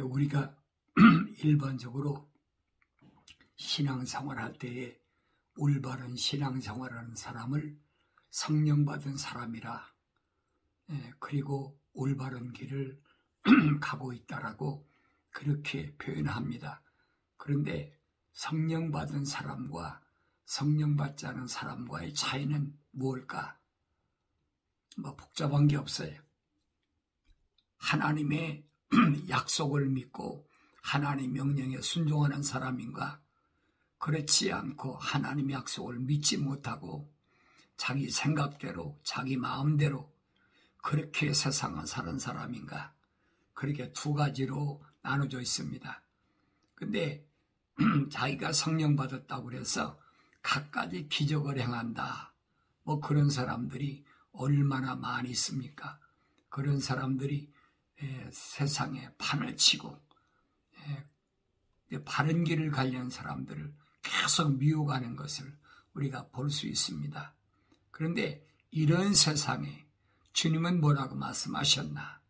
우리가 일반적으로 신앙생활 할 때에 올바른 신앙생활하는 사람을 성령 받은 사람이라, 그리고 올바른 길을 가고 있다라고 그렇게 표현합니다. 그런데 성령 받은 사람과 성령 받지 않은 사람과의 차이는 무엇일까? 복잡한 게 없어요. 하나님의 약속을 믿고 하나님 명령에 순종하는 사람인가, 그렇지 않고 하나님의 약속을 믿지 못하고 자기 생각대로 자기 마음대로 그렇게 세상을 사는 사람인가, 그렇게 두 가지로 나눠져 있습니다. 근데 자기가 성령 받았다고 해서 갖가지 기적을 행한다, 그런 사람들이 얼마나 많이 있습니까? 그런 사람들이 세상에 판을 치고 바른 길을 가려는 사람들을 계속 미워가는 것을 우리가 볼 수 있습니다. 그런데 이런 세상에 주님은 뭐라고 말씀하셨나?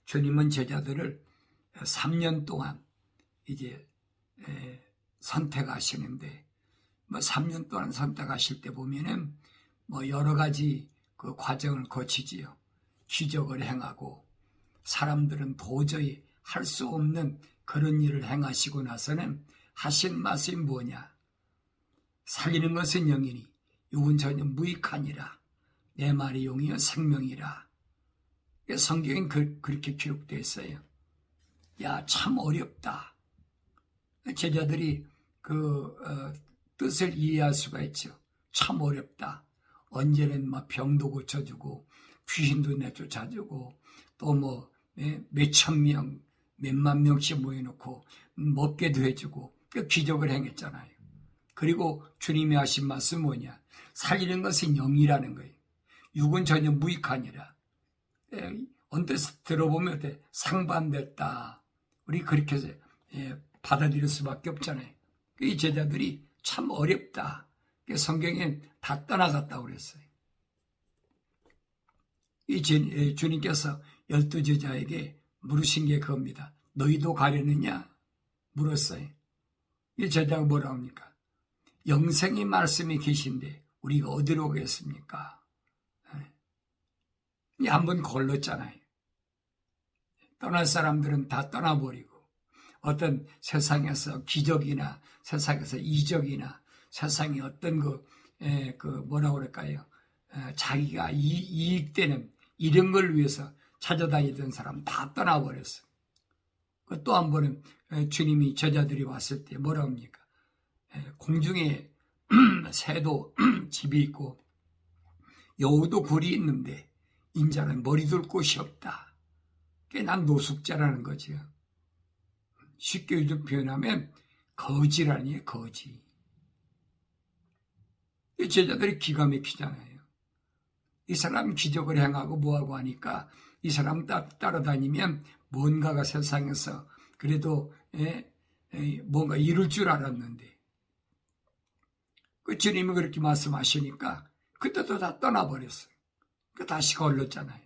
주님은 제자들을 3년 동안 이제 선택하시는데, 3년 동안 선택하실 때 보면은 여러 가지 그 과정을 거치지요. 기적을 행하고 사람들은 도저히 할 수 없는 그런 일을 행하시고 나서는 하신 말씀이 뭐냐? 살리는 것은 영이니 육은 전혀 무익하니라. 내 말이 영이요 생명이라. 성경엔 그렇게 기록되어 있어요. 야, 참 어렵다. 제자들이 그 뜻을 이해할 수가 있죠. 참 어렵다. 언제는 병도 고쳐주고 귀신도 내쫓아주고 또 몇천 명, 몇만 명씩 모여놓고 먹게도 해주고 기적을 행했잖아요. 그리고 주님이 하신 말씀 뭐냐? 살리는 것은 영이라는 거예요. 육은 전혀 무익하니라. 언뜻 들어보면 어때? 상반됐다. 우리 그렇게 해서 받아들일 수밖에 없잖아요. 이 제자들이 참 어렵다. 성경엔 다 떠나갔다고 그랬어요. 이 주님께서 12제자에게 물으신 게 그겁니다. 너희도 가려느냐? 물었어요. 이 제자가 뭐라 합니까? 영생의 말씀이 계신데 우리가 어디로 가겠습니까? 한번 걸렀잖아요. 떠날 사람들은 다 떠나버리고 어떤 세상에서 기적이나 세상에서 이적이나 세상에 어떤 뭐라고 그럴까요? 자기가 이익되는 이런 걸 위해서 찾아다니던 사람 다 떠나버렸어요. 또 한 번은 주님이 제자들이 왔을 때 뭐라 합니까? 공중에 새도 집이 있고 여우도 굴이 있는데 인자는 머리 둘 곳이 없다. 그게 난 노숙자라는 거죠. 쉽게 요즘 표현하면 거지라니, 거지. 이 제자들이 기가 막히잖아요. 이 사람 기적을 행하고 뭐하고 하니까 이 사람 따라다니면 뭔가가 세상에서 그래도 뭔가 이룰 줄 알았는데 그 주님이 그렇게 말씀하시니까 그때도 다 떠나버렸어요. 다시 걸렀잖아요.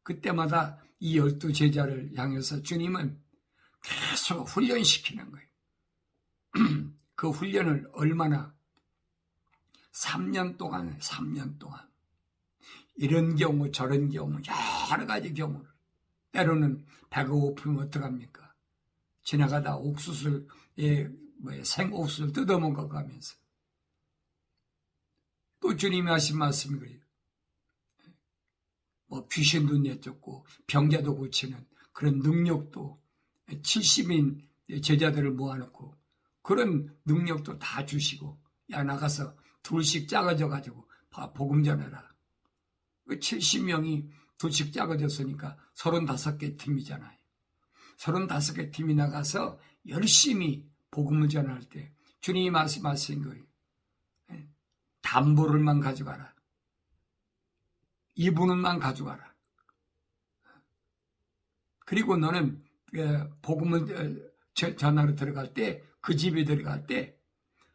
그때마다 이 12제자를 향해서 주님은 계속 훈련시키는 거예요. 그 훈련을 얼마나? 3년 동안 이런 경우 저런 경우 여러 가지 경우를, 때로는 배가 고프면 어떡합니까? 지나가다 옥수수를 생옥수수를 뜯어먹어 가면서 또 주님이 하신 말씀이 그래요. 귀신도 내쫓고 병자도 고치는 그런 능력도 70인 제자들을 모아놓고 그런 능력도 다 주시고, 야 나가서 둘씩 작아져 가지고 복음 전해라. 70명이 둘씩 작아졌으니까 35개 팀이잖아요. 35개 팀이 나가서 열심히 복음을 전할 때 주님이 말씀하신 거예요. 담보를만 가져가라. 이분은만 가져가라. 그리고 너는 복음을 전하러 들어갈 때, 그 집에 들어갈 때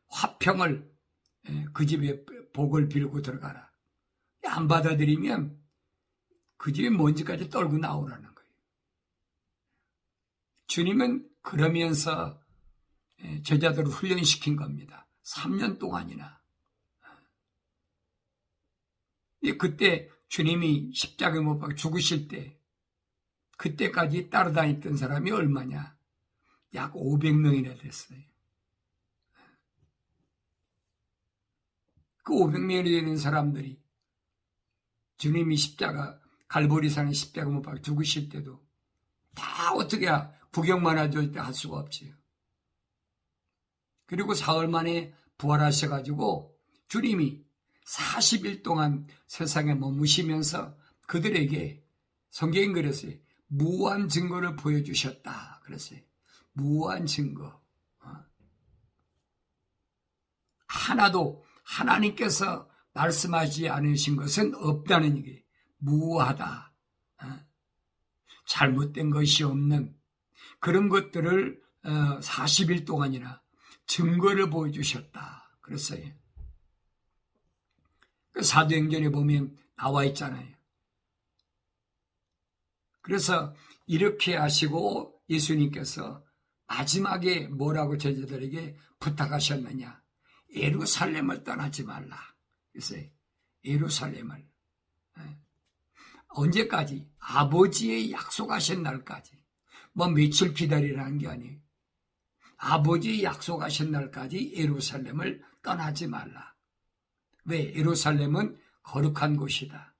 화평을, 그 집에 복을 빌고 들어가라. 안 받아들이면 그 집에 먼지까지 떨고 나오라는 거예요. 주님은 그러면서 제자들을 훈련시킨 겁니다. 3년 동안이나. 그때 주님이 십자가에 못 박혀 죽으실 때 그때까지 따라다녔던 사람이 얼마냐? 약 500명이나 됐어요. 그 500명이 되는 사람들이 주님이 십자가 갈보리산에 십자가 못 박혀 죽으실 때도 다 어떻게 구경만 하죠? 할 수가 없지요. 그리고 사흘 만에 부활하셔가지고 주님이 40일 동안 세상에 머무시면서 그들에게 성경이 그랬어요. 무한 증거를 보여주셨다. 그랬어요. 무한 증거. 하나도 하나님께서 말씀하지 않으신 것은 없다는 얘기예요. 무하다. 잘못된 것이 없는 그런 것들을 40일 동안이나 증거를 보여주셨다. 그랬어요. 그 사도행전에 보면 나와 있잖아요. 그래서 이렇게 하시고 예수님께서 마지막에 뭐라고 제자들에게 부탁하셨느냐? 예루살렘을 떠나지 말라. 그래서 예루살렘을 언제까지? 아버지의 약속하신 날까지. 뭐 며칠 기다리라는 게 아니에요. 아버지의 약속하신 날까지 예루살렘을 떠나지 말라. 왜? 예루살렘은 거룩한 곳이다.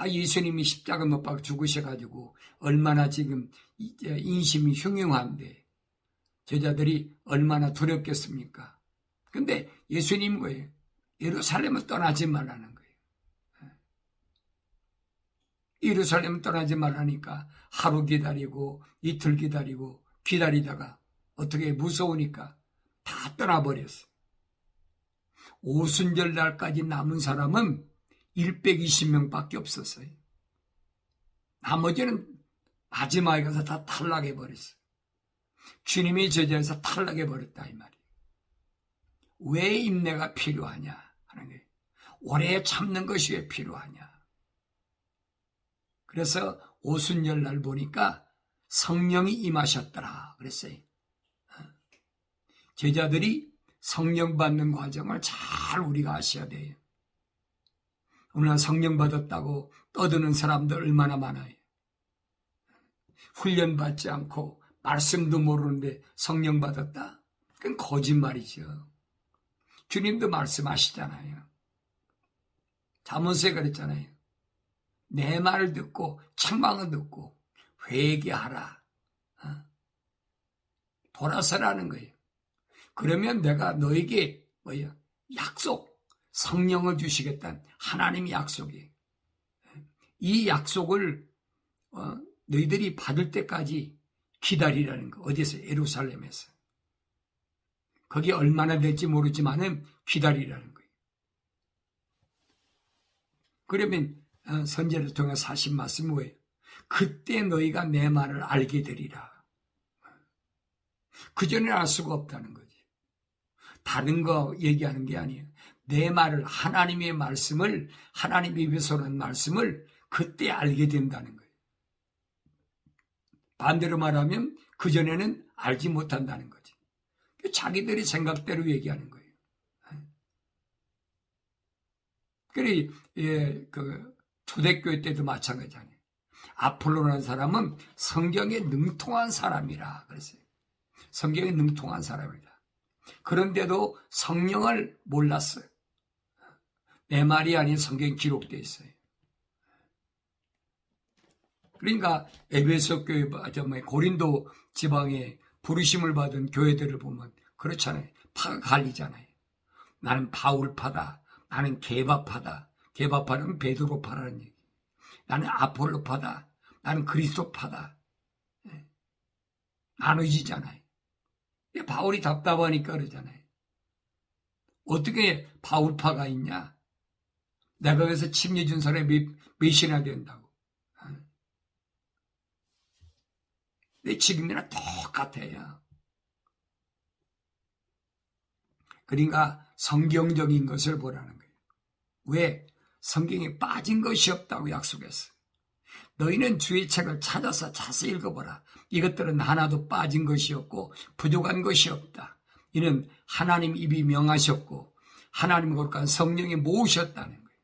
예수님이 십자가 못 박혀 죽으셔가지고 얼마나 지금 인심이 흉흉한데 제자들이 얼마나 두렵겠습니까? 근데 예수님 거예요. 예루살렘을 떠나지 말라는 거예요. 예루살렘을 떠나지 말라니까 하루 기다리고 이틀 기다리고 기다리다가 어떻게 무서우니까 다 떠나버렸어요. 오순절 날까지 남은 사람은 120명밖에 없었어요. 나머지는 마지막에 가서 다 탈락해버렸어요. 주님이 제자에서 탈락해버렸다 이 말이에요. 왜 인내가 필요하냐 하는 거예요. 오래 참는 것이 왜 필요하냐. 그래서 오순절 날 보니까 성령이 임하셨더라 그랬어요. 제자들이 성령 받는 과정을 잘 우리가 아셔야 돼요. 오늘 성령 받았다고 떠드는 사람들 얼마나 많아요. 훈련받지 않고 말씀도 모르는데 성령 받았다? 그건 거짓말이죠. 주님도 말씀하시잖아요. 잠언서에 그랬잖아요. 내 말을 듣고 책망을 듣고 회개하라. 돌아서라는 거예요. 그러면 내가 너에게 약속, 성령을 주시겠다는 하나님의 약속이에요. 이 약속을 너희들이 받을 때까지 기다리라는 거. 어디서? 예루살렘에서. 거기 얼마나 될지 모르지만은 기다리라는 거예요. 그러면 선제를 통해서 하신 말씀이 뭐예요? 그때 너희가 내 말을 알게 되리라. 그전에는 알 수가 없다는 거지. 다른 거 얘기하는 게 아니에요. 내 말을, 하나님의 말씀을, 하나님의 입에서 오는 말씀을 그때 알게 된다는 거예요. 반대로 말하면 그전에는 알지 못한다는 거지. 자기들이 생각대로 얘기하는 거예요. 그래, 초대교회 때도 마찬가지잖아요. 아폴로라는 사람은 성경에 능통한 사람이라 그랬어요. 성경에 능통한 사람이다. 그런데도 성령을 몰랐어요. 내 말이 아닌 성경에 기록되어 있어요. 그러니까 에베소 교회, 고린도 지방에 부르심을 받은 교회들을 보면 그렇잖아요. 파가 갈리잖아요. 나는 바울파다. 나는 게바파다. 게바파는 베드로파라는 얘기. 나는 아폴로파다. 나는 그리스도파다. 나눠지잖아요. 바울이 답답하니까 그러잖아요. 어떻게 바울파가 있냐? 내가 그래서 침례준 사람이 몇이나 된다고. 내 지금이나 똑같아요. 그러니까 성경적인 것을 보라는 거예요. 왜? 성경에 빠진 것이 없다고 약속했어. 너희는 주의 책을 찾아서 자세히 읽어보라. 이것들은 하나도 빠진 것이 없고 부족한 것이 없다. 이는 하나님 입이 명하셨고 하나님 거룩한 성령이 모으셨다는 거예요.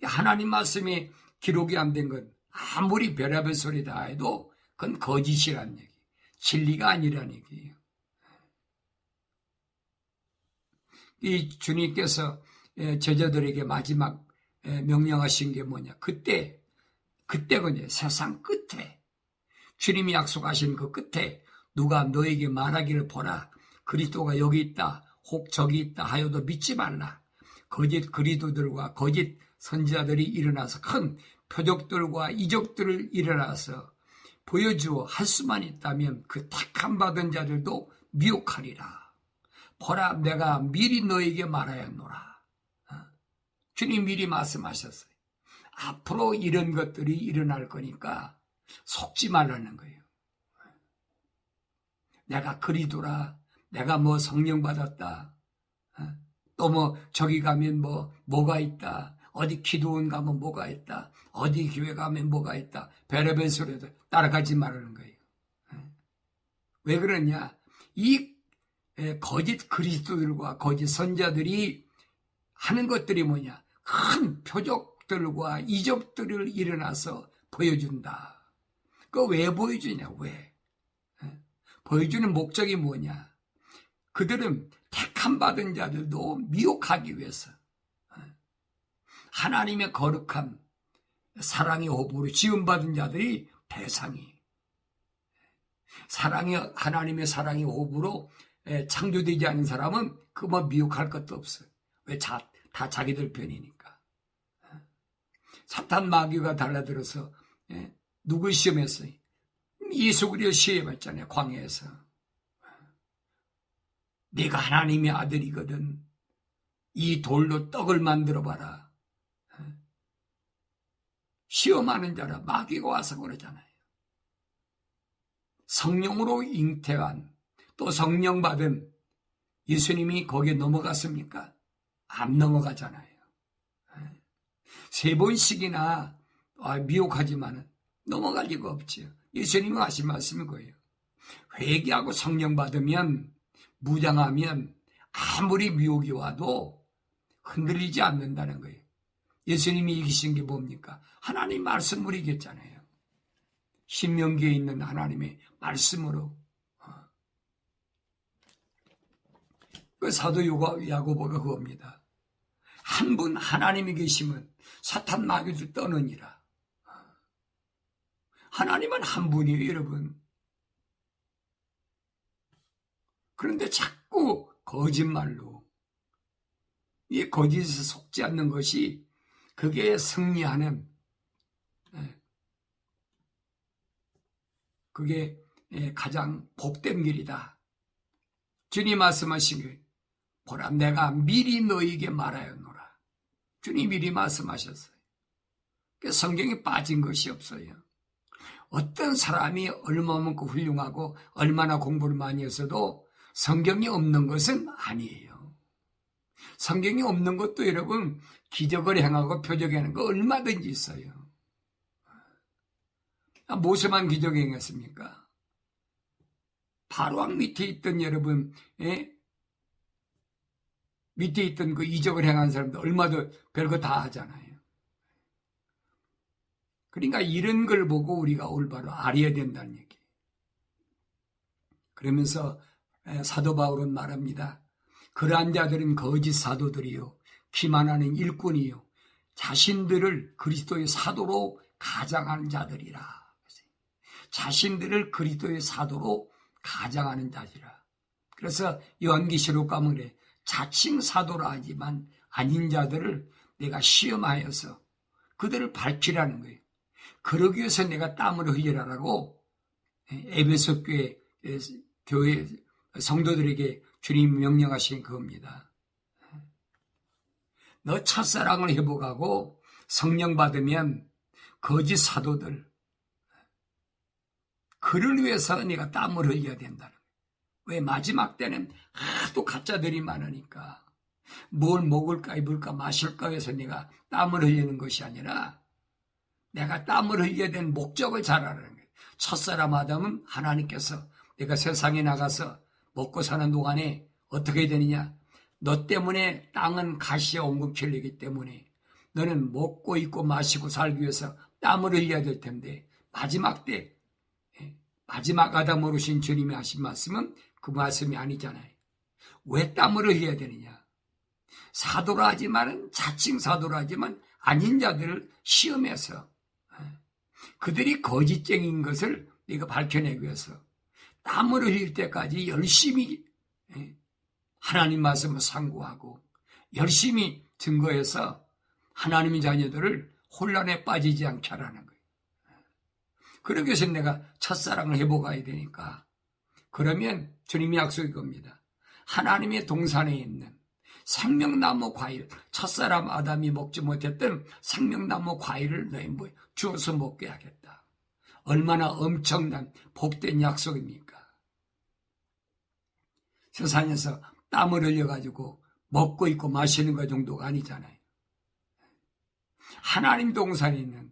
하나님 말씀이 기록이 안 된 건 아무리 별의별 소리 다 해도 그건 거짓이란 얘기, 진리가 아니란 얘기예요. 이 주님께서 제자들에게 마지막 명령하신 게 뭐냐? 그때군요. 세상 끝에 주님이 약속하신 그 끝에 누가 너에게 말하기를 보라. 그리스도가 여기 있다. 혹 저기 있다 하여도 믿지 말라. 거짓 그리스도들과 거짓 선지자들이 일어나서 큰 표적들과 이적들을 일어나서 보여주어 할 수만 있다면 그 택함 받은 자들도 미혹하리라. 보라, 내가 미리 너에게 말하였노라. 주님 미리 말씀하셨어요. 앞으로 이런 것들이 일어날 거니까 속지 말라는 거예요. 내가 그리스도라, 내가 뭐 성령 받았다, 또 뭐 저기 가면 뭐가 있다, 어디 기도원 가면 뭐가 있다, 어디 교회 가면 뭐가 있다, 별의별 소리도 따라가지 말라는 거예요. 왜 그러냐? 이 거짓 그리스도들과 거짓 선자들이 하는 것들이 뭐냐? 큰 표적들과 이적들을 일어나서 보여준다. 그거 왜 보여주냐? 왜? 보여주는 목적이 뭐냐? 그들은 택함 받은 자들도 미혹하기 위해서 하나님의 거룩함, 사랑의 호흡으로 지음받은 자들이 대상이, 하나님의 사랑의 호흡으로 창조되지 않은 사람은 그 뭐 미혹할 것도 없어요. 왜? 다 자기들 편이니까. 사탄 마귀가 달라들어서 누굴 시험했어요? 예수 그리스도 시험했잖아요. 광야에서. 네가 하나님의 아들이거든. 이 돌로 떡을 만들어봐라. 시험하는 자라 마귀가 와서 그러잖아요. 성령으로 잉태한, 또 성령 받은 예수님이 거기에 넘어갔습니까? 안 넘어가잖아요. 3번씩이나 미혹하지만은 넘어갈 리가 없지요. 예수님이 하신 말씀인 거예요. 회개하고 성령 받으면, 무장하면 아무리 미혹이 와도 흔들리지 않는다는 거예요. 예수님이 이기신 게 뭡니까? 하나님 말씀으로 이겼잖아요. 신명기에 있는 하나님의 말씀으로. 그 사도 야고보가 그겁니다. 한 분 하나님이 계시면 사탄 마귀도 떠느니라. 하나님은 한 분이에요, 여러분. 그런데 자꾸 거짓말로, 이 거짓에 속지 않는 것이 그게 승리하는, 그게 가장 복된 길이다. 주님 말씀하신 게, 보라, 내가 미리 너에게 말하였노라. 주님 미리 말씀하셨어요. 성경에 빠진 것이 없어요. 어떤 사람이 얼마만큼 훌륭하고 얼마나 공부를 많이 했어도 성경이 없는 것은 아니에요. 성경이 없는 것도 여러분 기적을 행하고 표적을 하는 거 얼마든지 있어요. 모세만 기적 행했습니까? 바로왕 밑에 있던 여러분, 밑에 있던 그 이적을 행한 사람들 얼마도 별거 다 하잖아요. 그러니까 이런 걸 보고 우리가 올바로 알아야 된다는 얘기. 그러면서 사도 바울은 말합니다. 그러한 자들은 거짓 사도들이요, 기만하는 일꾼이요, 자신들을 그리스도의 사도로 가장하는 자들이라. 자신들을 그리스도의 사도로 가장하는 자들이라. 그래서 요한계시록 가면 그래, 자칭 사도라 하지만 아닌 자들을 내가 시험하여서 그들을 밝히라는 거예요. 그러기 위해서 내가 땀을 흘리라라고 에베소 교회 성도들에게 주님 명령하신 그겁니다. 너 첫사랑을 회복하고 성령 받으면 거짓 사도들, 그를 위해서 내가 땀을 흘려야 된다는 거예요. 왜? 마지막 때는 하도 가짜들이 많으니까 뭘 먹을까 입을까 마실까 해서 내가 땀을 흘리는 것이 아니라 내가 땀을 흘려야 되는 목적을 잘 알아는 거예요. 첫사람 아담은 하나님께서 내가 세상에 나가서 먹고 사는 동안에 어떻게 해야 되느냐? 너 때문에 땅은 가시와 ong금케 흘리기 때문에 너는 먹고 입고 마시고 살기 위해서 땀을 흘려야 될 텐데 마지막 때 마지막 아담으로 오신 주님이 하신 말씀은 그 말씀이 아니잖아요. 왜 땀을 흘려야 되느냐? 사도라 하지만은 자칭 사도라 하지만 아닌 자들을 시험해서 그들이 거짓쟁인 것을 네가 밝혀내기 위해서 땀을 흘릴 때까지 열심히 하나님 말씀을 상고하고 열심히 증거해서 하나님의 자녀들을 혼란에 빠지지 않게 하라는 거예요. 그러기 위해서 내가 첫사랑을 회복해야 되니까 그러면 주님이 약속이 겁니다. 하나님의 동산에 있는 생명나무 과일, 첫사람 아담이 먹지 못했던 생명나무 과일을 너희 주어서 먹게 하겠다. 얼마나 엄청난 복된 약속입니까? 세상에서 땀을 흘려가지고 먹고 있고 마시는 것 정도가 아니잖아요. 하나님 동산에 있는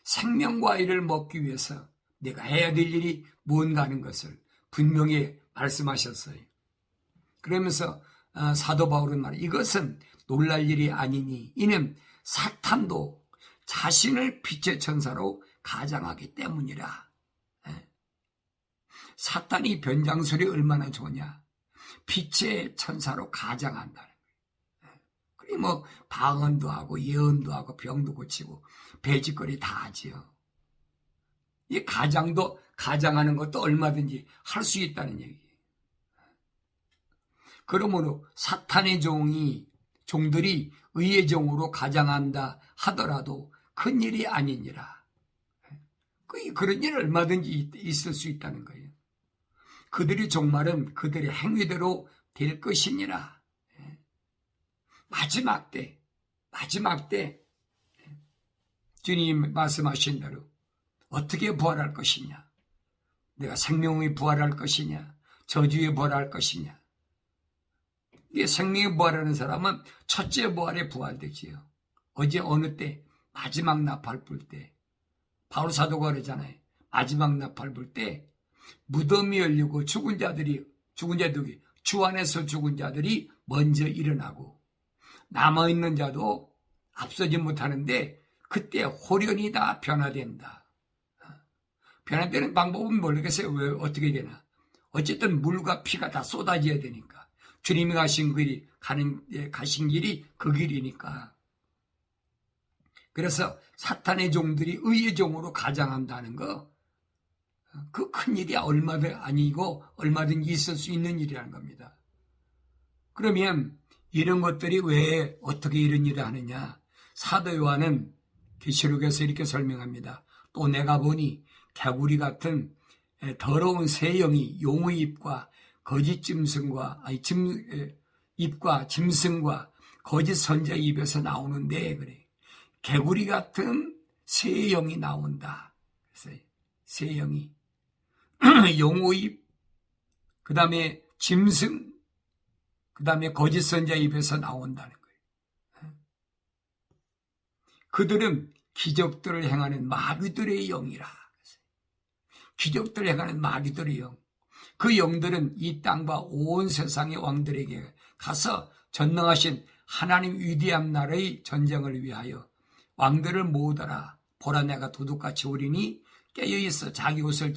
생명과일을 먹기 위해서 내가 해야 될 일이 뭔가 하는 것을 분명히 말씀하셨어요. 그러면서 사도 바울은 말이에요. 이것은 놀랄 일이 아니니 이는 사탄도 자신을 빛의 천사로 가장하기 때문이라. 사탄이 변장술이 얼마나 좋냐. 빛의 천사로 가장한다는 거예요. 그리고 뭐 방언도 하고 예언도 하고 병도 고치고 배짓거리 다 하지요. 이 가장하는 것도 얼마든지 할 수 있다는 얘기예요. 그러므로 사탄의 종들이 의의 종으로 가장한다 하더라도 큰일이 아니니라. 그런 일 얼마든지 있을 수 있다는 거예요. 그들의 종말은 그들의 행위대로 될 것이니라. 마지막 때 주님 말씀하신 대로 어떻게 부활할 것이냐? 내가 생명의 부활할 것이냐? 저주의 부활할 것이냐? 이 생명의 부활하는 사람은 첫째 부활에 부활되지요. 어제 어느 때 마지막 나팔 불 때 바울 사도가 그러잖아요. 마지막 나팔 불 때 무덤이 열리고 주 안에서 죽은 자들이 먼저 일어나고 남아있는 자도 앞서지 못하는데 그때 홀연히 다 변화된다. 변화되는 방법은 모르겠어요. 왜 어떻게 되나. 어쨌든 물과 피가 다 쏟아져야 되니까. 주님이 가신 길이 그 길이니까. 그래서 사탄의 종들이 의의 종으로 가장한다는 거, 그 큰일이 얼마든지 있을 수 있는 일이라는 겁니다. 그러면 이런 것들이 왜 어떻게 이런 일을 하느냐? 사도 요한은 계시록에서 이렇게 설명합니다. 또 내가 보니 개구리 같은 더러운 새 영이 용의 입과 거짓 입과 짐승과 거짓 선자의 입에서 나오는데 그래. 개구리 같은 새 영이 나온다. 그래서 새 영이 용의 입, 그 다음에 짐승, 그 다음에 거짓 선자 입에서 나온다는 거예요. 그들은 기적들을 행하는 마귀들의 영이라. 기적들을 행하는 마귀들의 영. 그 영들은 이 땅과 온 세상의 왕들에게 가서 전능하신 하나님 위대한 나라의 전쟁을 위하여 왕들을 모으더라. 보라 내가 도둑같이 오리니 깨어있어 자기 옷을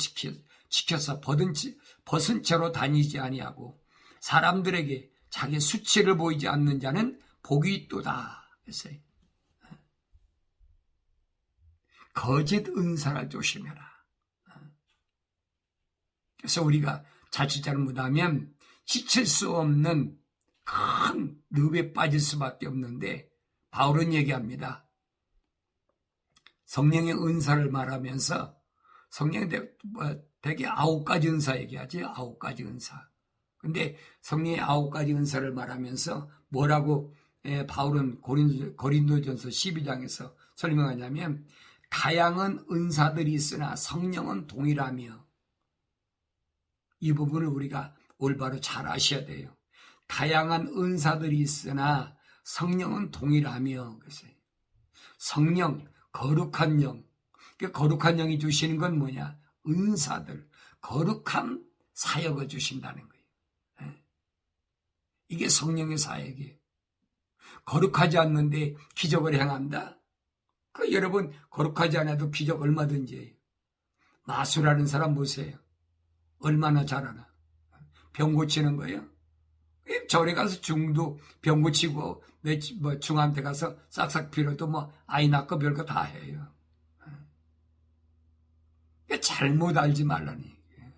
지켜서 벗은 채로 다니지 아니하고 사람들에게 자기 수치를 보이지 않는 자는 복이 있도다. 그래서 거짓 은사를 조심해라. 그래서 우리가 자칫 잘못하면 지칠 수 없는 큰 늪에 빠질 수밖에 없는데 바울은 얘기합니다. 성령의 은사를 말하면서 성령이 되게 9가지 은사 얘기하지. 9가지 은사. 근데 성령의 9가지 은사를 말하면서 뭐라고 바울은 고린도전서 12장에서 설명하냐면 다양한 은사들이 있으나 성령은 동일하며, 이 부분을 우리가 올바로 잘 아셔야 돼요. 다양한 은사들이 있으나 성령은 동일하며, 그래서 성령, 거룩한 영. 그 거룩한 영이 주시는 건 뭐냐? 은사들, 거룩한 사역을 주신다는 거예요. 이게 성령의 사역이에요. 거룩하지 않는데 기적을 행한다? 여러분 거룩하지 않아도 기적 얼마든지 해요. 마술하는 사람 보세요. 얼마나 잘하나. 병 고치는 거예요. 절에 가서 중도 병 고치고 중한테 가서 싹싹 빌어도 아이 낳고 별거 다 해요. 잘못 알지 말라는 얘기예요.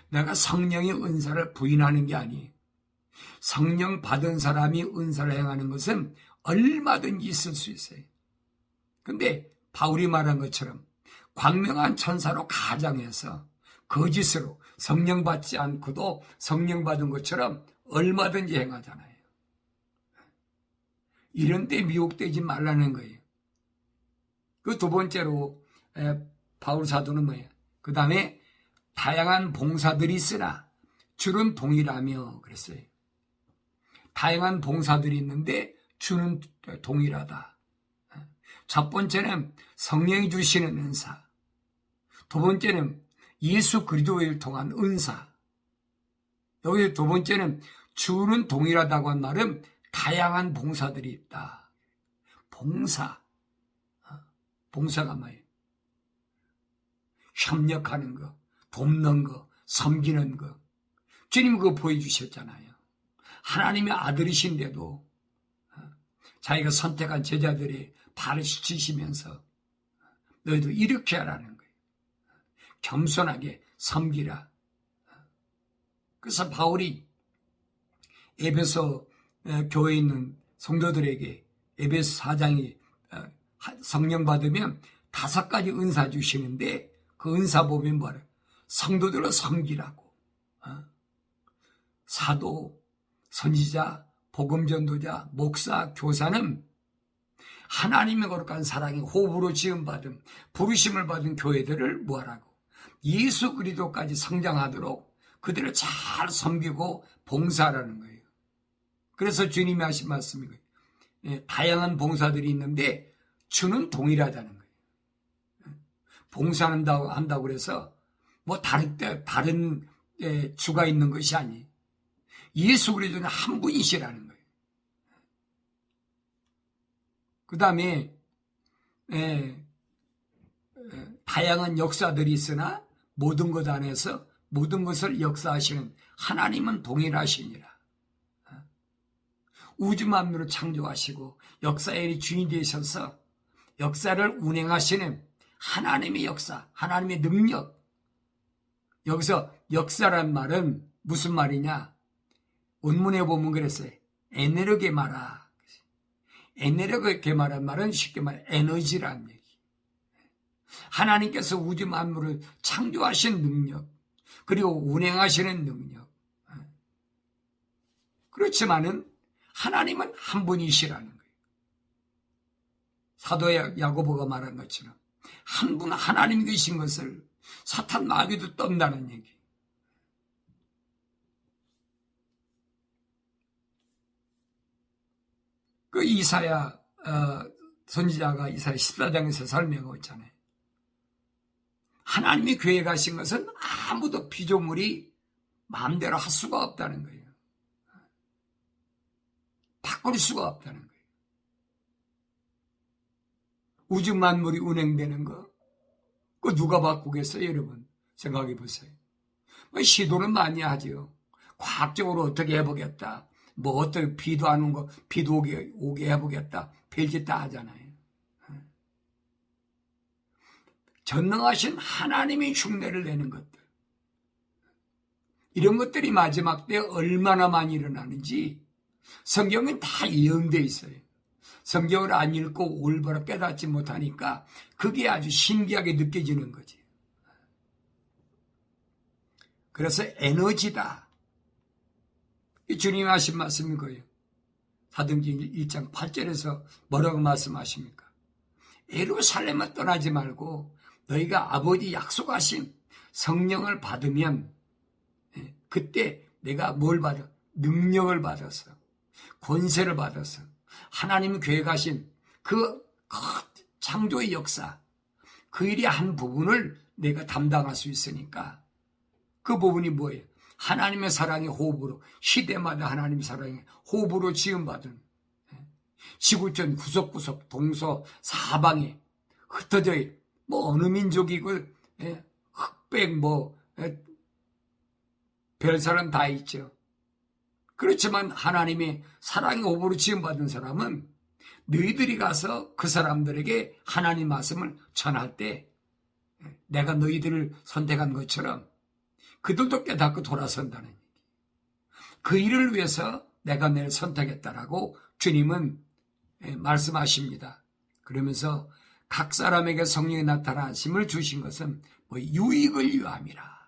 내가 성령의 은사를 부인하는 게 아니에요. 성령 받은 사람이 은사를 행하는 것은 얼마든지 있을 수 있어요. 근데 바울이 말한 것처럼 광명한 천사로 가장해서 거짓으로 성령 받지 않고도 성령 받은 것처럼 얼마든지 행하잖아요. 이런 데 미혹되지 말라는 거예요. 그 두 번째로 바울 사도는 뭐예요? 그 다음에 다양한 봉사들이 있으나 주는 동일하며 그랬어요. 다양한 봉사들이 있는데 주는 동일하다. 첫 번째는 성령이 주시는 은사. 두 번째는 예수 그리스도를 통한 은사. 여기 두 번째는 주는 동일하다고 한 말은 다양한 봉사들이 있다. 봉사. 봉사가 뭐예요? 협력하는 거, 돕는 거, 섬기는 거. 주님 그거 보여주셨잖아요. 하나님의 아들이신데도 자기가 선택한 제자들이 발을 씻으시면서 너희도 이렇게 하라는 거예요. 겸손하게 섬기라. 그래서 바울이 에베소 교회에 있는 성도들에게 에베소 4장이 성령 받으면 5가지 은사 주시는데 그 은사 보면 뭐래? 성도들을 섬기라고. 사도, 선지자, 복음전도자, 목사, 교사는 하나님의 거룩한 사랑이 호흡으로 지음받은 부르심을 받은 교회들을 뭐하라고? 예수 그리스도까지 성장하도록 그들을 잘 섬기고 봉사하라는 거예요. 그래서 주님이 하신 말씀이 거예요. 다양한 봉사들이 있는데 주는 동일하다는 거예요. 봉사한다고 해서 다른 주가 있는 것이 아니에요. 예수 그리스도는 한 분이시라는 거예요. 그 다음에 다양한 역사들이 있으나 모든 것 안에서 모든 것을 역사하시는 하나님은 동일하시니라. 우주 만물을 창조하시고 역사의 주인이 되셔서 역사를 운행하시는 하나님의 역사, 하나님의 능력. 여기서 역사란 말은 무슨 말이냐? 원문에 보면 그랬어요. 에네르게 마라. 에네르게 말한 말은 쉽게 말해 에너지란 얘기. 하나님께서 우주 만물을 창조하신 능력, 그리고 운행하시는 능력. 그렇지만은 하나님은 한 분이시라는 거예요. 사도 야고보가 말한 것처럼 한 분 하나님 계신 것을 사탄 마귀도 떤다는 얘기. 그 이사야 선지자가 이사야 14장에서 설명하고 있잖아요. 하나님이 교회에 가신 것은 아무도 피조물이 마음대로 할 수가 없다는 거예요. 바꿀 수가 없다는 거예요. 우주 만물이 운행되는 거, 그거 누가 바꾸겠어요, 여러분? 생각해 보세요. 시도는 많이 하죠. 과학적으로 어떻게 해보겠다. 어떻게 비도 안 온 거, 비도 오게 해보겠다. 별짓 다 하잖아요. 전능하신 하나님이 흉내를 내는 것들. 이런 것들이 마지막 때 얼마나 많이 일어나는지 성경은 다 예언되어 있어요. 성경을 안 읽고 올바로 깨닫지 못하니까 그게 아주 신기하게 느껴지는 거지. 그래서 에너지다. 주님이 하신 말씀인 거예요. 사도행전 1장 8절에서 뭐라고 말씀하십니까? 예루살렘을 떠나지 말고 너희가 아버지 약속하신 성령을 받으면 그때 내가 뭘 받아? 능력을 받아서 권세를 받아서 하나님이 계획하신 그 창조의 역사, 그 일의 한 부분을 내가 담당할 수 있으니까 그 부분이 뭐예요? 하나님의 사랑의 호흡으로, 시대마다 하나님의 사랑의 호흡으로 지음받은 지구촌 구석구석 동서 사방에 흩어져 뭐 어느 민족이고 흑백 별 사람 다 있죠. 그렇지만 하나님의 사랑의 호흡으로 지음받은 사람은 너희들이 가서 그 사람들에게 하나님 말씀을 전할 때 내가 너희들을 선택한 것처럼 그들도 깨닫고 돌아선다는 얘기. 그 일을 위해서 내가 너를 선택했다라고 주님은 말씀하십니다. 그러면서 각 사람에게 성령의 나타나심을 주신 것은 유익을 위함이라.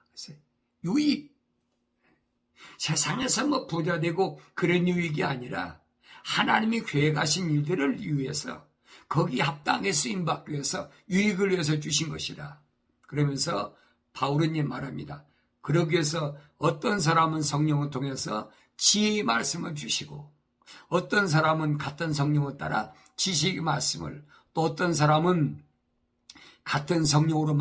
유익. 세상에서 부자되고 그런 유익이 아니라 하나님이 계획하신 일들을 위해서 거기에 합당하게 쓰임받기 위해서 유익을 위해서 주신 것이라. 그러면서 바울은 말합니다. 그러기 위해서 어떤 사람은 성령을 통해서 지혜의 말씀을 주시고 어떤 사람은 같은 성령을 따라 지식의 말씀을, 또 어떤 사람은 같은 성령으로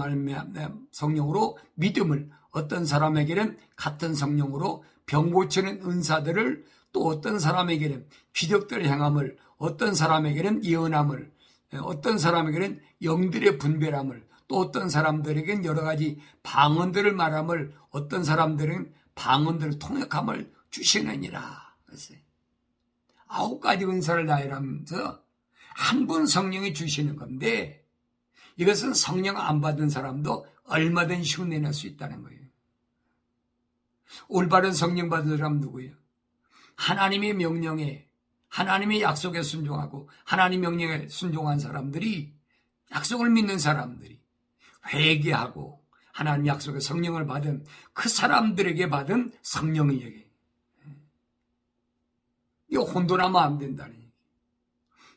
성령으로 믿음을, 어떤 사람에게는 같은 성령으로 병 고치는 은사들을, 또 어떤 사람에게는 기적들을 행함을, 어떤 사람에게는 예언함을, 어떤 사람에게는 영들의 분별함을, 또 어떤 사람들에게는 여러 가지 방언들을 말함을, 어떤 사람들은 방언들을 통역함을 주시느니라. 9가지 은사를 나열하면서 한 분 성령이 주시는 건데, 이것은 성령 안 받은 사람도 얼마든지 흉내낼 수 있다는 거예요. 올바른 성령 받은 사람 누구예요? 하나님의 명령에, 하나님의 약속에 순종하고 하나님 명령에 순종한 사람들이, 약속을 믿는 사람들이 회개하고 하나님 약속의 성령을 받은 그 사람들에게 받은 성령의 얘기. 이거 혼돈하면 안 된다는 얘기.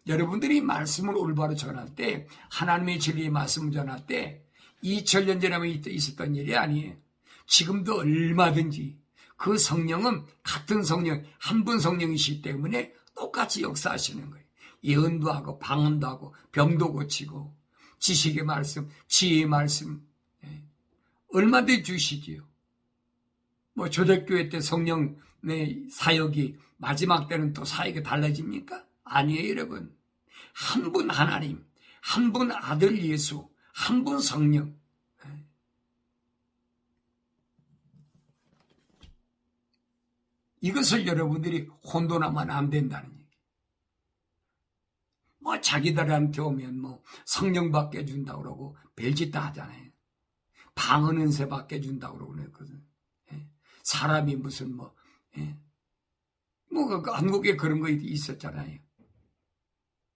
여러분들이 말씀을 올바로 전할 때, 하나님의 진리의 말씀을 전할 때 2000년 전에 있었던 일이 아니에요. 지금도 얼마든지 그 성령은 같은 성령, 한 분 성령이시기 때문에 똑같이 역사하시는 거예요. 예언도 하고 방언도 하고 병도 고치고 지식의 말씀, 지혜의 말씀 얼마든지 주시지요. 초대교회 때 성령의 사역이 마지막 때는 또 사역이 달라집니까? 아니에요, 여러분. 한 분 하나님, 한 분 아들 예수, 한 분 성령. 이것을 여러분들이 혼돈하면 안 된다는 얘기. 자기들한테 오면 성령 받게 준다고 그러고 별짓 다 하잖아요. 방언 은사 받게 준다고 그러고 그랬거든. 사람이 무슨 한국에 그런 거 있었잖아요.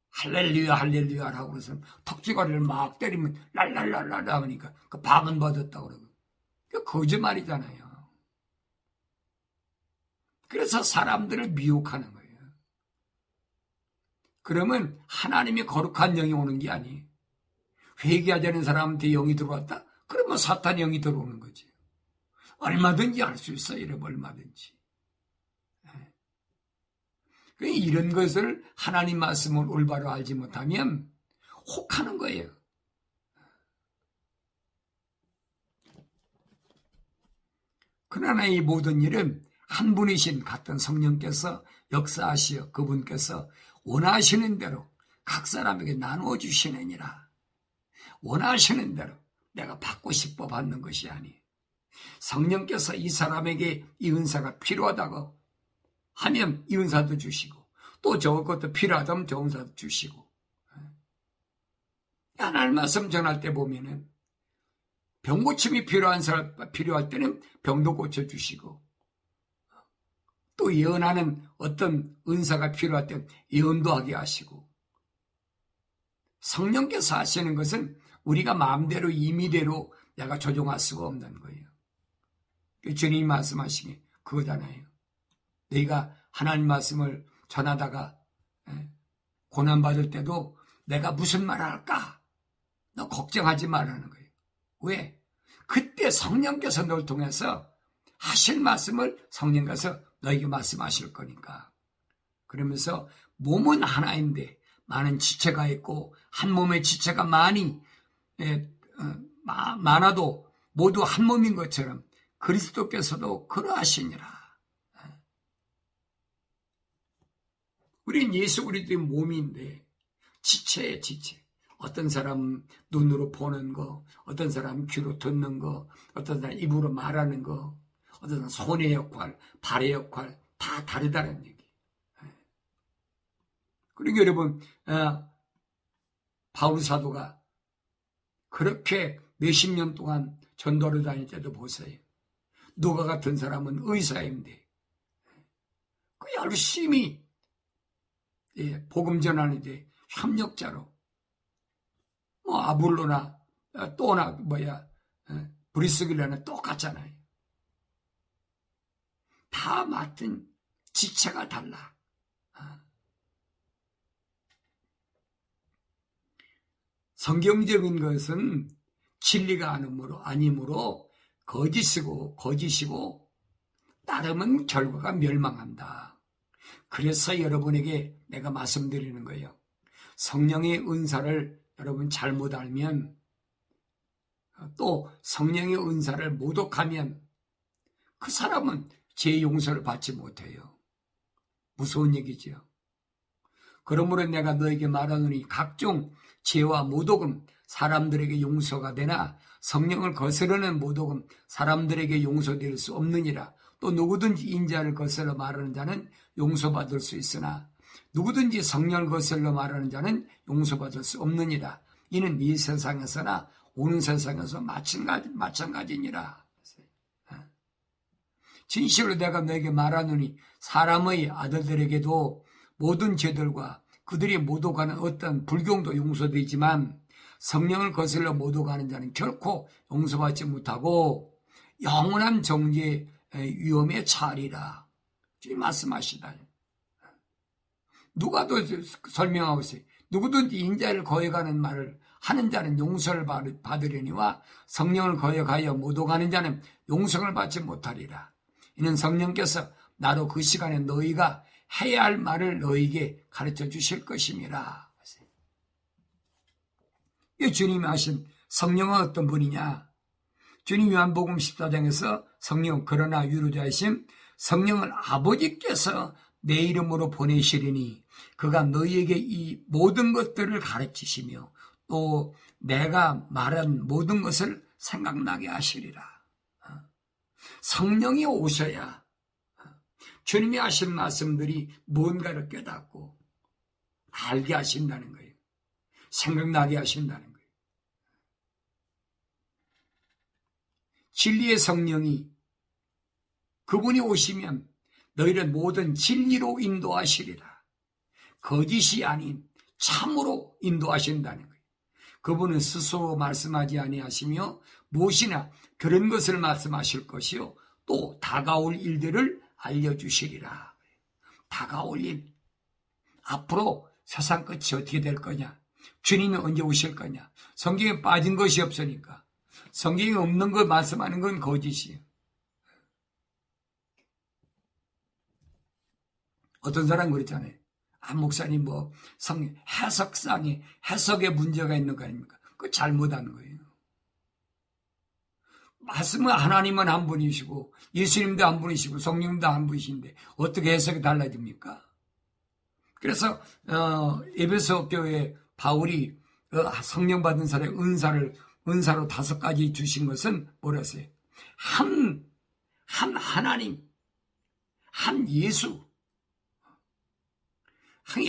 할렐루야 할렐루야라고 그래서 턱지가리를 막 때리면 랄랄랄랄라 하니까 그 방언 받았다고 그러고. 그 거짓말이잖아요. 그래서 사람들을 미혹하는 거예요. 그러면 하나님의 거룩한 영이 오는 게 아니에요. 회개하지 않은 사람한테 영이 들어왔다? 그러면 사탄 영이 들어오는 거지. 얼마든지 할 수 있어요. 이러면 얼마든지. 이런 것을 하나님 말씀을 올바로 알지 못하면 혹하는 거예요. 그러나 이 모든 일은 한 분이신 같은 성령께서 역사하시어 그분께서 원하시는 대로 각 사람에게 나누어 주시느니라. 원하시는 대로 내가 받고 싶어 받는 것이 아니에요. 성령께서 이 사람에게 이 은사가 필요하다고 하면 이 은사도 주시고, 또 저것도 필요하다면 저 은사도 주시고. 하나님 말씀 전할 때 보면은 병고침이 필요할 때는 병도 고쳐주시고, 또 예언하는 어떤 은사가 필요할 때는 예언도 하게 하시고, 성령께서 하시는 것은 우리가 마음대로 임의대로 내가 조종할 수가 없는 거예요. 주님이 말씀하시기 그거잖아요. 너희가 하나님 말씀을 전하다가 고난받을 때도 내가 무슨 말을 할까? 너 걱정하지 말라는 거예요. 왜? 그때 성령께서 널 통해서 하실 말씀을 성령께서 너에게 말씀하실 거니까. 그러면서 몸은 하나인데 많은 지체가 있고 한 몸의 지체가 많아도 모두 한 몸인 것처럼 그리스도께서도 그러하시니라. 우린 예수 그리스도의 몸인데 지체예요, 지체. 어떤 사람 눈으로 보는 거, 어떤 사람 귀로 듣는 거, 어떤 사람 입으로 말하는 거, 어떤 사람 손의 역할, 발의 역할 다 다르다는 얘기. 그리고 여러분 바울 사도가 그렇게 몇십 년 동안 전도를 다닐 때도 보세요. 누가 같은 사람은 의사인데 그 열심히 복음 전하는데 협력자로 아볼로나 또나 브리스길라는 똑같잖아요. 다 맡은 지체가 달라. 성경적인 것은 진리가 아니므로 거짓이고 따르면 결과가 멸망한다. 그래서 여러분에게 내가 말씀드리는 거예요. 성령의 은사를 여러분 잘못 알면, 또 성령의 은사를 모독하면 그 사람은 죄 용서를 받지 못해요. 무서운 얘기죠. 그러므로 내가 너에게 말하노니 각종 죄와 모독은 사람들에게 용서가 되나 성령을 거스르는 모독은 사람들에게 용서될 수 없느니라. 또 누구든지 인자를 거슬러 말하는 자는 용서받을 수 있으나 누구든지 성령을 거슬러 말하는 자는 용서받을 수 없느니라. 이는 이 세상에서나 오는 세상에서 마찬가지니라. 진실로 내가 너에게 말하노니 사람의 아들들에게도 모든 죄들과 그들이 모독하는 어떤 불경도 용서되지만 성령을 거슬러 모독하는 자는 결코 용서받지 못하고 영원한 정죄의 위험에 처하리라. 주님 말씀하시다. 누가 더 설명하고 있어요. 누구든지 인자를 거역하는 말을 하는 자는 용서를 받으려니와 성령을 거역하여 모독하는 자는 용서를 받지 못하리라. 이는 성령께서 나로 그 시간에 너희가 해야 할 말을 너희에게 가르쳐 주실 것임이라. 이 주님이 하신 성령은 어떤 분이냐? 주님 요한복음 14장에서 성령, 그러나 유로자이심 성령을 아버지께서 내 이름으로 보내시리니 그가 너희에게 이 모든 것들을 가르치시며 또 내가 말한 모든 것을 생각나게 하시리라. 성령이 오셔야 주님이 하신 말씀들이 뭔가를 깨닫고 알게 하신다는 거예요. 생각나게 하신다는 거예요. 진리의 성령이 그분이 오시면 너희를 모든 진리로 인도하시리라. 거짓이 아닌 참으로 인도하신다는 거예요. 그분은 스스로 말씀하지 아니하시며 무엇이나 그런 것을 말씀하실 것이요 또 다가올 일들을 알려주시리라. 다가올 일, 앞으로 세상 끝이 어떻게 될 거냐, 주님이 언제 오실 거냐. 성경에 빠진 것이 없으니까. 성경에 없는 걸 말씀하는 건 거짓이에요. 어떤 사람 그랬잖아요. 목사님 해석에 문제가 있는 거 아닙니까? 그거 잘못한 거예요. 말씀은 하나님은 한 분이시고 예수님도 한 분이시고 성령도 한 분이신데 어떻게 해석이 달라집니까? 그래서 에베소 교회 바울이 성령 받은 사람의 은사로 5가지 주신 것은 뭐랬어요? 한 하나님, 한 예수,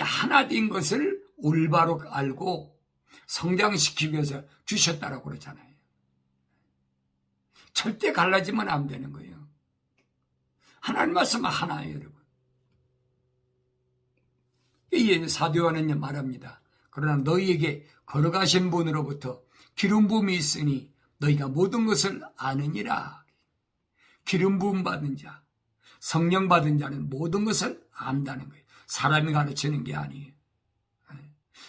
하나 된 것을 올바로 알고 성장시키기 위해서 주셨다라고 그러잖아요. 절대 갈라지면 안 되는 거예요. 하나님 말씀은 하나예요, 여러분. 이 사도 요한은 말합니다. 그러나 너희에게 걸어가신 분으로부터 기름 부음이 있으니 너희가 모든 것을 아느니라. 기름 부음 받은 자, 성령 받은 자는 모든 것을 안다는 거예요. 사람이 가르치는 게 아니에요.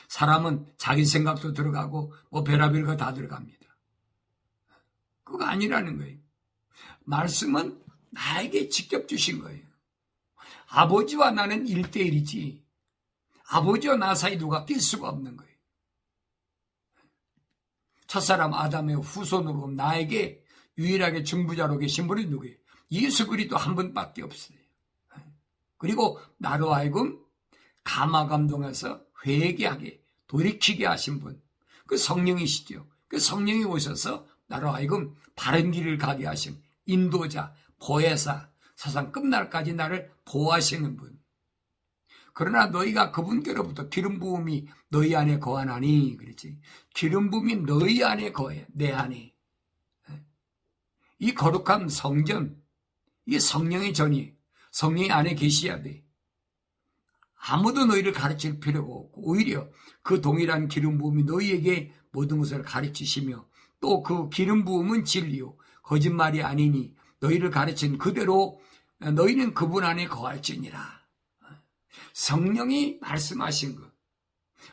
사람은 자기 생각도 들어가고 별의별 거 다 들어갑니다. 그거 아니라는 거예요. 말씀은 나에게 직접 주신 거예요. 아버지와 나는 1대1이지 아버지와 나 사이 누가 낄 수가 없는 거예요. 첫사람 아담의 후손으로 나에게 유일하게 중보자로 계신 분이 누구예요? 예수 그리스도 한 분밖에 없어요. 그리고 나로 하여금 감화감동해서 회개하게 돌이키게 하신 분, 그 성령이시죠. 그 성령이 오셔서 나로 하여금 바른 길을 가게 하신 인도자, 보혜사, 세상 끝날까지 나를 보호하시는 분. 그러나 너희가 그분께로부터 기름 부음이 너희 안에 거하나니, 그렇지? 기름 부음이 너희 안에 거해, 내 안에. 이 거룩한 성전, 이 성령의 전이 성령이 안에 계셔야 돼. 아무도 너희를 가르칠 필요가 없고 오히려 그 동일한 기름 부음이 너희에게 모든 것을 가르치시며 또 그 기름 부음은 진리요 거짓말이 아니니 너희를 가르친 그대로 너희는 그분 안에 거할지니라. 성령이 말씀하신 것,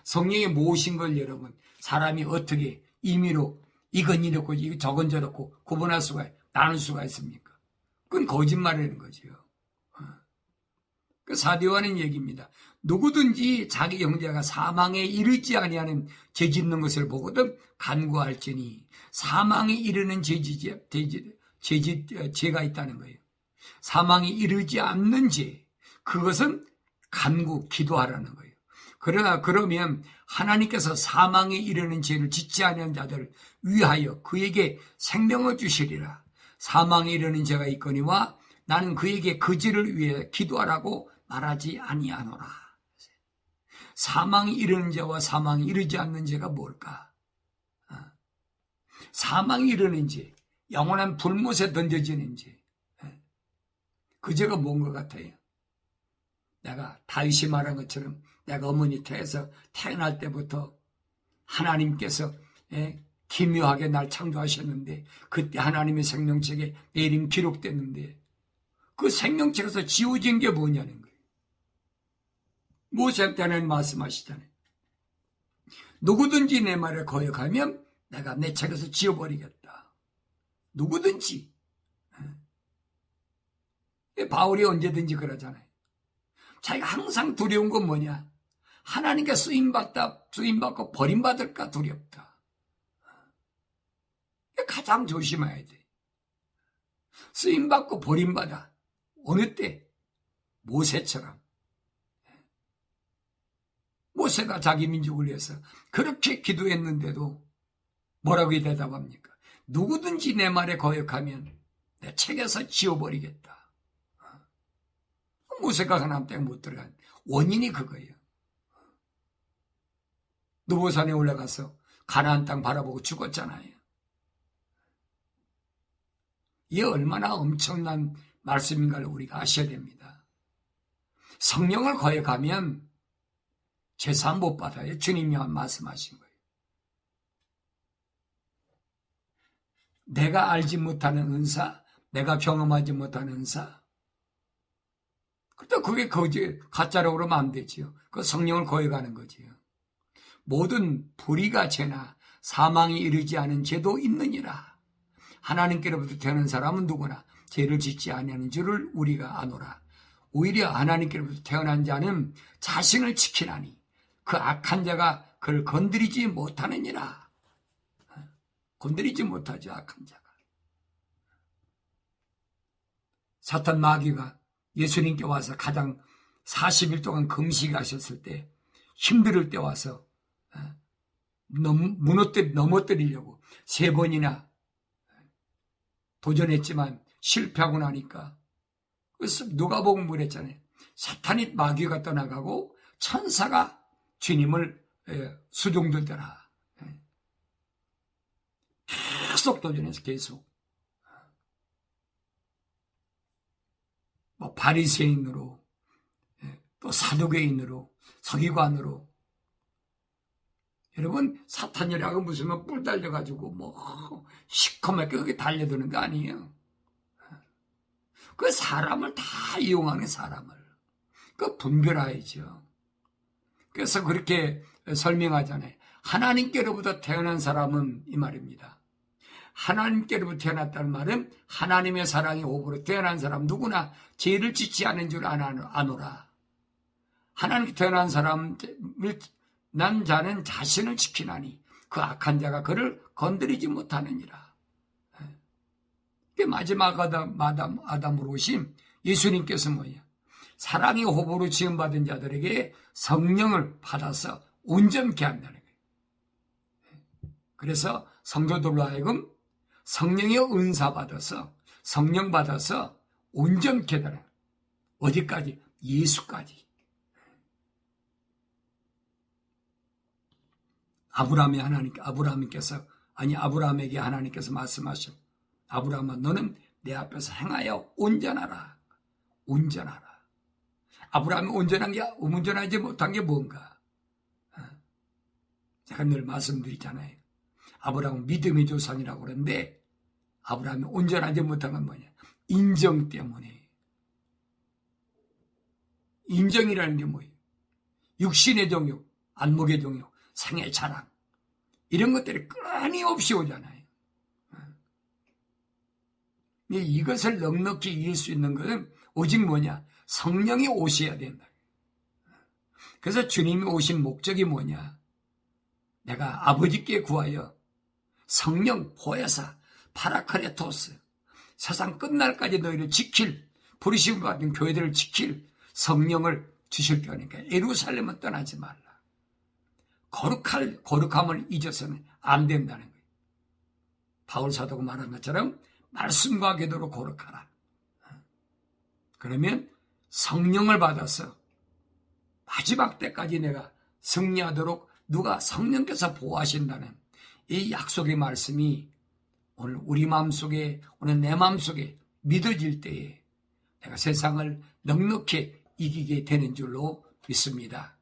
성령이 모으신 걸 여러분 사람이 어떻게 임의로 이건 이렇고 이건 저건 저렇고 구분할 수가 나눌 수가 있습니까? 그건 거짓말이라는 거죠. 그 사도요한의 얘기입니다. 누구든지 자기 형제가 사망에 이르지 아니하는 죄 짓는 것을 보거든 간구할지니 사망에 이르는 죄가 있다는 거예요. 사망에 이르지 않는 죄, 그것은 간구, 기도하라는 거예요. 그러면 하나님께서 사망에 이르는 죄를 짓지 아니한 자들을 위하여 그에게 생명을 주시리라. 사망에 이르는 죄가 있거니와 나는 그에게 그 죄를 위해 기도하라고 말하지 아니하노라. 사망이 이르는 죄와 사망이 이르지 않는 죄가 뭘까? 사망이 이르는 죄, 영원한 불못에 던져지는 죄. 그 죄가 뭔 것 같아요? 내가 다윗이 말한 것처럼 내가 어머니 태에서 태어날 때부터 하나님께서 기묘하게 날 창조하셨는데 그때 하나님의 생명책에 내 이름 기록됐는데 그 생명책에서 지워진 게 뭐냐는 거예요. 모세한테는 말씀하시잖아요. 누구든지 내 말에 거역하면 내가 내 책에서 지워버리겠다. 누구든지. 바울이 언제든지 그러잖아요. 자기가 항상 두려운 건 뭐냐? 하나님께 쓰임받고 버림받을까 두렵다. 가장 조심해야 돼. 쓰임받고 버림받아. 어느 때? 모세처럼. 모세가 자기 민족을 위해서 그렇게 기도했는데도 뭐라고 대답합니까? 누구든지 내 말에 거역하면 내 책에서 지워버리겠다. 모세가 가나안 땅에 못 들어간 원인이 그거예요. 느보산에 올라가서 가나안 땅 바라보고 죽었잖아요. 이게 얼마나 엄청난 말씀인가를 우리가 아셔야 됩니다. 성령을 거역하면 제사 못 받아요. 주님이 말씀하신 거예요. 내가 알지 못하는 은사, 내가 경험하지 못하는 은사. 그때 그게 가짜라고 그러면 안 되지요. 그 성령을 거역하는 거지요. 모든 불의가 죄나 사망이 이르지 않은 죄도 있느니라. 하나님께로부터 태어난 사람은 누구나 죄를 짓지 아니하는 줄을 우리가 아노라. 오히려 하나님께로부터 태어난 자는 자신을 지키나니 그 악한 자가 그를 건드리지 못하느니라. 건드리지 못하죠, 악한 자가. 사탄 마귀가 예수님께 와서 가장 40일 동안 금식하셨을 때 힘들 때 와서 넘어뜨리려고 3번이나 도전했지만 실패하고 나니까 누가복음 그랬잖아요. 사탄이 마귀가 떠나가고 천사가 주님을 수종들더라. 계속 도전해서 계속 바리새인으로 또 사두개인으로 서기관으로 여러분 사탄이라고 무슨 뿔 달려가지고 시커멓게 그게 달려드는 거 아니에요. 그 사람을 다 이용하는 사람을 그 분별해야죠. 그래서 그렇게 설명하잖아요. 하나님께로부터 태어난 사람은 이 말입니다. 하나님께로부터 태어났다는 말은 하나님의 사랑이 호흡으로 태어난 사람 누구나 죄를 짓지 않은 줄 아노라. 하나님께 태어난 사람을 난 자는 자신을 지키나니 그 악한 자가 그를 건드리지 못하느니라. 마지막 아담으로 오신 예수님께서 뭐냐? 사랑의 호흡으로 지음받은 자들에게 성령을 받아서 온전케 한다는 거예요. 그래서 성도들로 하여금 성령의 은사 받아서 성령 받아서 온전케 하라. 어디까지? 예수까지. 아브라함에게 하나님께서 말씀하셔. 아브라함아, 너는 내 앞에서 행하여 온전하라. 온전하라. 아브라함이 온전하지 못한 게 뭔가? 제가 늘 말씀드리잖아요. 아브라함은 믿음의 조상이라고 그러는데 아브라함이 온전하지 못한 건 뭐냐? 인정 때문에. 인정이라는 게 뭐예요? 육신의 정욕, 안목의 정욕, 생의 자랑 이런 것들이 끊임없이 오잖아요. 이것을 넉넉히 이길 수 있는 것은 오직 뭐냐? 성령이 오셔야 된다. 그래서 주님이 오신 목적이 뭐냐? 내가 아버지께 구하여 성령 보혜사 파라크레토스 세상 끝날까지 너희를 지킬 부르심을 받은 교회들을 지킬 성령을 주실 거니까 예루살렘은 떠나지 말라. 거룩함을 잊어서는 안 된다는 거예요. 바울 사도가 말한 것처럼 말씀과 기도로 거룩하라. 그러면 성령을 받아서 마지막 때까지 내가 승리하도록 누가 성령께서 보호하신다는 이 약속의 말씀이 오늘 우리 마음속에, 오늘 내 마음속에 믿어질 때에 내가 세상을 넉넉히 이기게 되는 줄로 믿습니다.